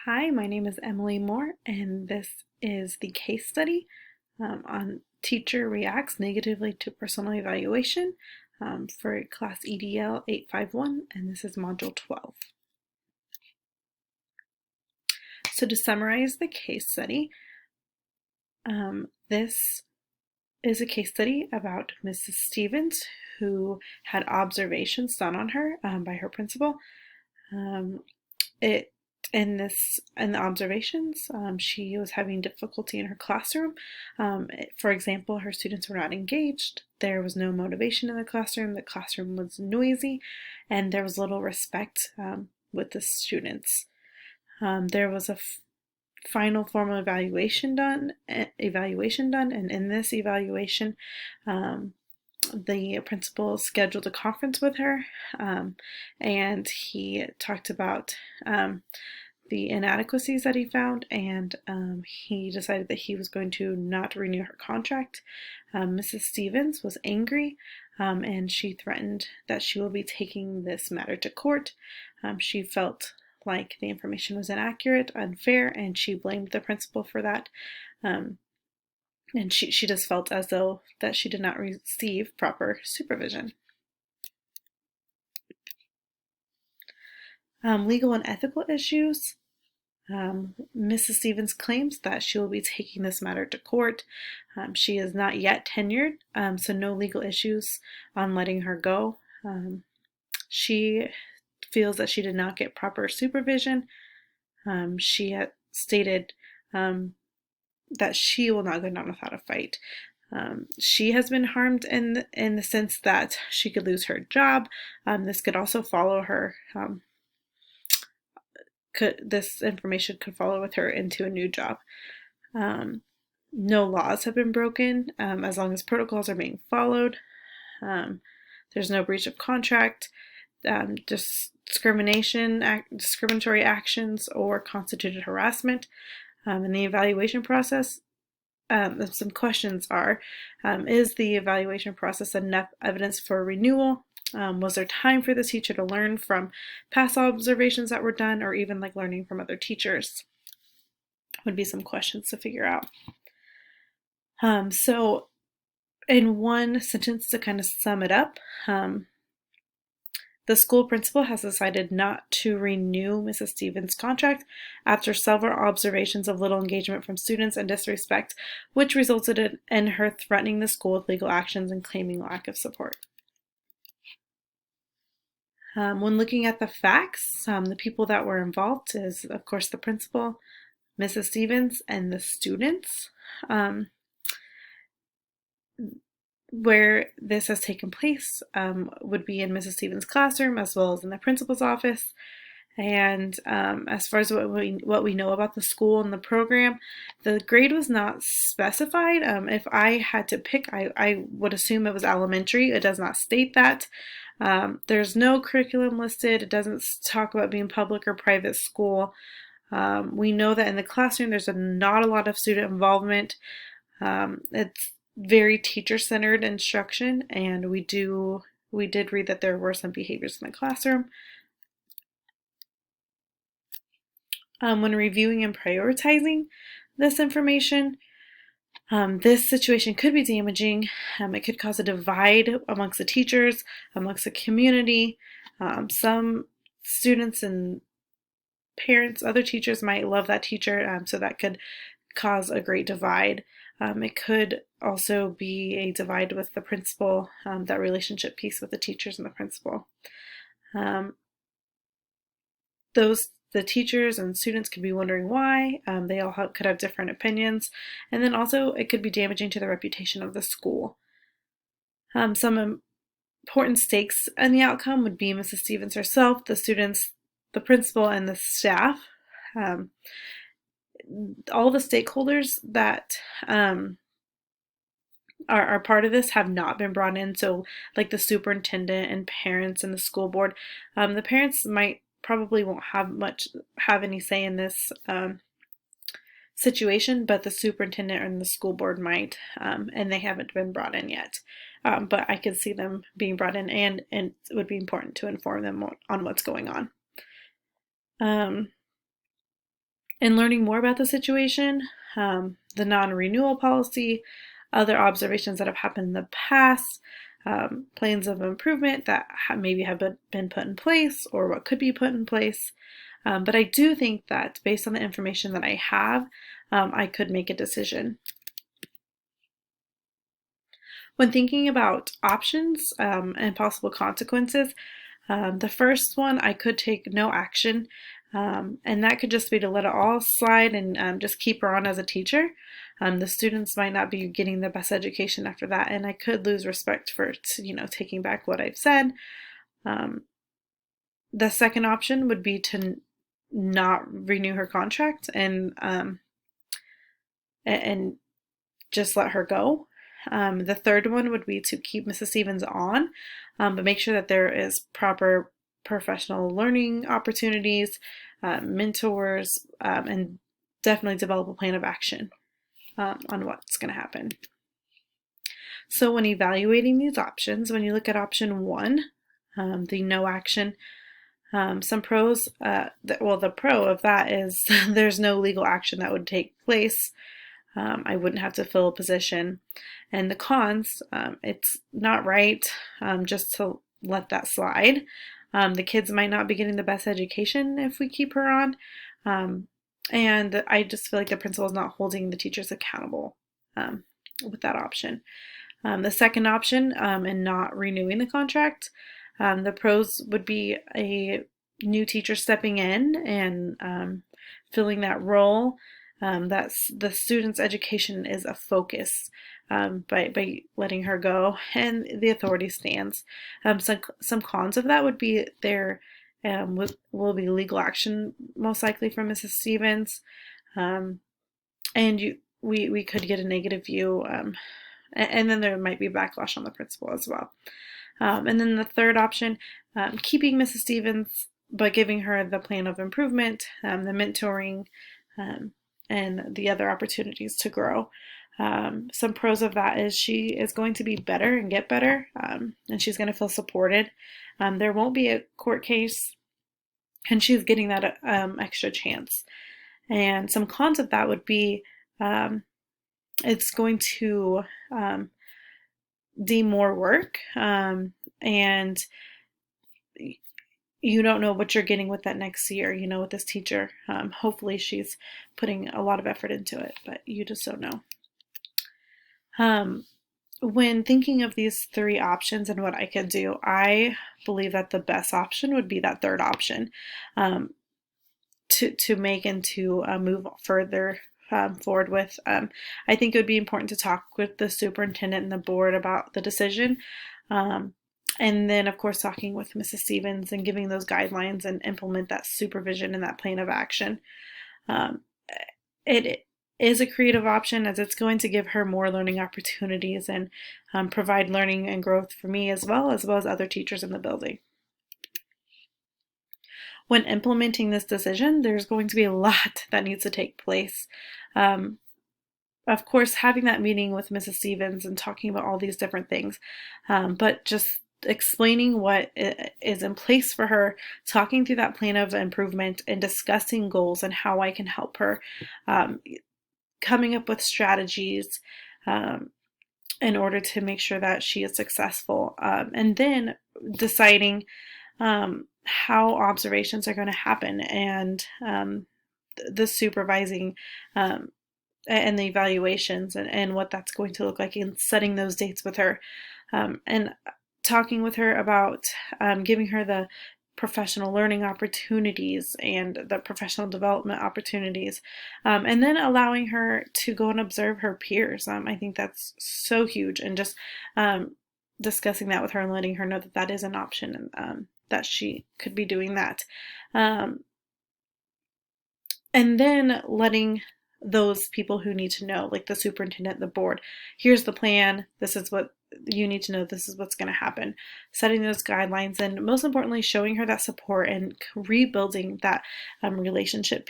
Hi, my name is Emily Moore, and this is the case study on teacher reacts negatively to personal evaluation for class EDL 851, and this is module 12. So to summarize the case study, this is a case study about Mrs. Stevens, who had observations done on her by her principal. It in the observations, she was having difficulty in her classroom. For example, her students were not engaged. There was no motivation in the classroom. The classroom was noisy, and there was little respect with the students. There was a final formal evaluation done, and in this evaluation, the principal scheduled a conference with her, and he talked about the inadequacies that he found, and he decided that he was going to not renew her contract. Mrs. Stevens was angry, and she threatened that she will be taking this matter to court. She felt like the information was inaccurate, unfair, and she blamed the principal for that. And she just felt as though that she did not receive proper supervision. Legal and ethical issues. Mrs. Stevens claims that she will be taking this matter to court. She is not yet tenured, so no legal issues on letting her go. She feels that she did not get proper supervision. She had stated that she will not go down without a fight. She has been harmed in the sense that she could lose her job. This could also follow her. This information could follow with her into a new job. No laws have been broken as long as protocols are being followed. There's no breach of contract, discriminatory actions, or constituted harassment. In the evaluation process, some questions are, is the evaluation process enough evidence for renewal? Was there time for the teacher to learn from past observations that were done, or even like learning from other teachers? Would be some questions to figure out. So in one sentence to kind of sum it up, the school principal has decided not to renew Mrs. Stevens' contract after several observations of little engagement from students and disrespect, which resulted in her threatening the school with legal actions and claiming lack of support. When looking at the facts, the people that were involved is, of course, the principal, Mrs. Stevens, and the students. Where this has taken place would be in Mrs. Stevens' classroom as well as in the principal's office. And as far as what we know about the school and the program, the grade was not specified. If I had to pick, I would assume it was elementary. It does not state that. There's no curriculum listed. It doesn't talk about being public or private school. We know that in the classroom there's not a lot of student involvement. It's very teacher-centered instruction, and we did read that there were some behaviors in the classroom. When reviewing and prioritizing this information, this situation could be damaging. It could cause a divide amongst the teachers, amongst the community. Some students and parents, other teachers might love that teacher, so that could cause a great divide. It could also be a divide with the principal, that relationship piece with the teachers and the principal. The teachers and students could be wondering why. They all could have different opinions. And then also it could be damaging to the reputation of the school. Some important stakes in the outcome would be Mrs. Stevens herself, the students, the principal, and the staff. All the stakeholders that are part of this have not been brought in. So like the superintendent and parents and the school board. The parents probably won't have any say in this situation, but the superintendent and the school board might, and they haven't been brought in yet. But I could see them being brought in, and it would be important to inform them on what's going on. And learning more about the situation, the non-renewal policy, other observations that have happened in the past, plans of improvement that maybe have been put in place or what could be put in place. But I do think that based on the information that I have, I could make a decision. When thinking about options and possible consequences, the first one, I could take no action, and that could just be to let it all slide and just keep her on as a teacher. The students might not be getting the best education after that, and I could lose respect for, taking back what I've said. The second option would be to not renew her contract and just let her go. The third one would be to keep Mrs. Stevens on, but make sure that there is proper professional learning opportunities, mentors, and definitely develop a plan of action on what's going to happen. So when evaluating these options, when you look at option one, the no action, some pros, the pro of that is there's no legal action that would take place. I wouldn't have to fill a position. And the cons, it's not right just to let that slide. The kids might not be getting the best education if we keep her on. And I just feel like the principal is not holding the teachers accountable with that option. The second option, and not renewing the contract, the pros would be a new teacher stepping in and filling that role. That's the student's education is a focus by letting her go, and the authority stands. Some cons of that would be there will be legal action most likely from Mrs. Stevens, and we could get a negative view, and then there might be backlash on the principal as well. And then the third option, keeping Mrs. Stevens but giving her the plan of improvement, the mentoring, and the other opportunities to grow. Some pros of that is she is going to be better and get better, and she's going to feel supported. There won't be a court case, and she's getting that extra chance. And some cons of that would be it's going to deem more work, and you don't know what you're getting with that next year, with this teacher. Hopefully she's putting a lot of effort into it, but you just don't know. When thinking of these three options and what I could do, I believe that the best option would be that third option, to make and to move further forward with. I think it would be important to talk with the superintendent and the board about the decision. And then, of course, talking with Mrs. Stevens and giving those guidelines and implement that supervision and that plan of action. It is a creative option, as it's going to give her more learning opportunities and provide learning and growth for me as well as other teachers in the building. When implementing this decision, there's going to be a lot that needs to take place. Of course, having that meeting with Mrs. Stevens and talking about all these different things, but just explaining what is in place for her, talking through that plan of improvement and discussing goals and how I can help her, coming up with strategies in order to make sure that she is successful, and then deciding how observations are going to happen, and the supervising and the evaluations, and what that's going to look like, and setting those dates with her, and talking with her about giving her the professional learning opportunities and the professional development opportunities, and then allowing her to go and observe her peers. I think that's so huge, and just discussing that with her and letting her know that that is an option, and that she could be doing that. And then letting those people who need to know, like the superintendent, the board, here's the plan, this is what you need to know, this is what's going to happen. Setting those guidelines, and most importantly, showing her that support and rebuilding that relationship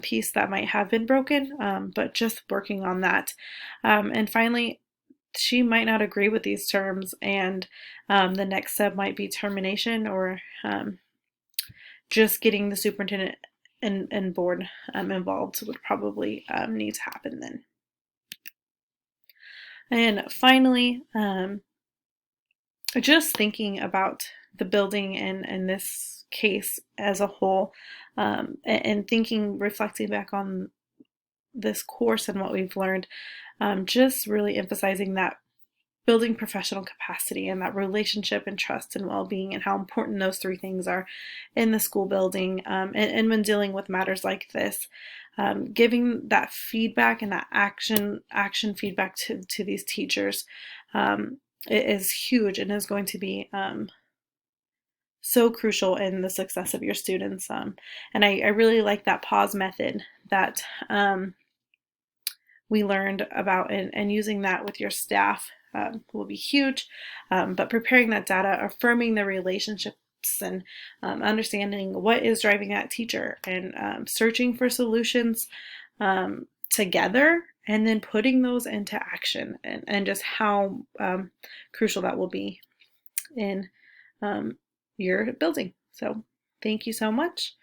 piece that might have been broken, but just working on that. And finally, she might not agree with these terms, and the next step might be termination, or just getting the superintendent and board involved would probably need to happen then. And finally, just thinking about the building and this case as a whole, and thinking, reflecting back on this course and what we've learned, just really emphasizing that building professional capacity and that relationship and trust and well-being, and how important those three things are in the school building, and when dealing with matters like this, giving that feedback and that action feedback to these teachers, it is huge and is going to be so crucial in the success of your students. And I really like that pause method that we learned about, and using that with your staff will be huge. But preparing that data, affirming the relationships, and understanding what is driving that teacher, and searching for solutions together, and then putting those into action, and just how crucial that will be in your building. So thank you so much.